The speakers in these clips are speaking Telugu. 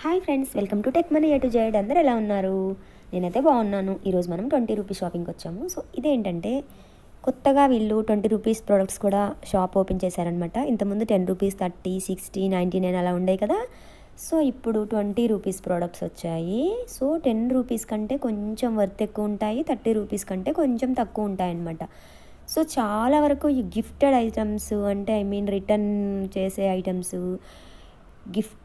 Hi friends, welcome to tech money A to Z. అందరూ ఎలా ఉన్నారు? నేనైతే బాగున్నాను. ఈరోజు మనం 20 రూపీస్ షాపింగ్కి వచ్చాము. సో ఇదేంటంటే కొత్తగా వీళ్ళు 20 రూపీస్ ప్రోడక్ట్స్ కూడా షాప్ ఓపెన్ చేశారనమాట. ఇంతకుముందు 10 రూపీస్, 30, 60, 99 అలా ఉండే కదా. సో ఇప్పుడు 20 రూపీస్ ప్రోడక్ట్స్ వచ్చాయి. సో 10 రూపీస్ కంటే కొంచెం వర్త్ ఎక్కువ ఉంటాయి, 30 రూపీస్ కంటే కొంచెం తక్కువ ఉంటాయి అన్నమాట. సో చాలా వరకు ఈ గిఫ్టెడ్ ఐటమ్స్, అంటే రిటర్న్ చేసే ఐటమ్స్, గిఫ్ట్,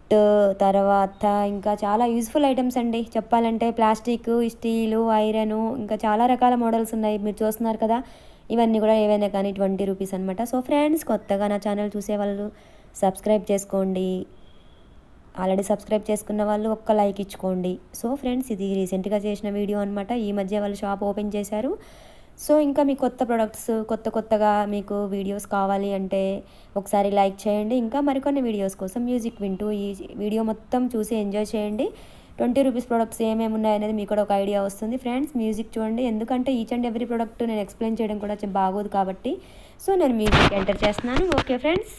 తర్వాత ఇంకా చాలా యూజ్ఫుల్ ఐటమ్స్ అండి చెప్పాలంటే. ప్లాస్టిక్, స్టీలు, ఐరన్, ఇంకా చాలా రకాల మోడల్స్ ఉన్నాయి, మీరు చూస్తున్నారు కదా. ఇవన్నీ కూడా ఏవైనా కానీ 20 రూపీస్ అనమాట. సో ఫ్రెండ్స్, కొత్తగా నా ఛానల్ చూసేవాళ్ళు సబ్స్క్రైబ్ చేసుకోండి. ఆల్రెడీ సబ్స్క్రైబ్ చేసుకున్న వాళ్ళు ఒక్క లైక్ ఇచ్చుకోండి. సో ఫ్రెండ్స్, ఇది రీసెంట్గా చేసిన వీడియో అనమాట. ఈ మధ్య వాళ్ళు షాప్ ఓపెన్ చేశారు. సో ఇంకా మీ కొత్త ప్రొడక్ట్స్, కొత్తగా మీకు వీడియోస్ కావాలి అంటే ఒకసారి లైక్ చేయండి. ఇంకా మరికొన్ని వీడియోస్ కోసం మ్యూజిక్ వింటూ ఈ వీడియో మొత్తం చూసి ఎంజాయ్ చేయండి. 20 రూపీస్ ప్రొడక్ట్స్ ఏమేమి ఉన్నాయనేది మీకు కూడా ఒక ఐడియా వస్తుంది. ఫ్రెండ్స్, మ్యూజిక్ చూడండి, ఎందుకంటే ఈచ్ అండ్ ఎవ్రీ ప్రొడక్ట్ నేను ఎక్స్ప్లెయిన్ చేయడం కూడా బాగోదు కాబట్టి. సో నేను మ్యూజిక్ ఎంటర్ చేస్తున్నాను. Okay friends.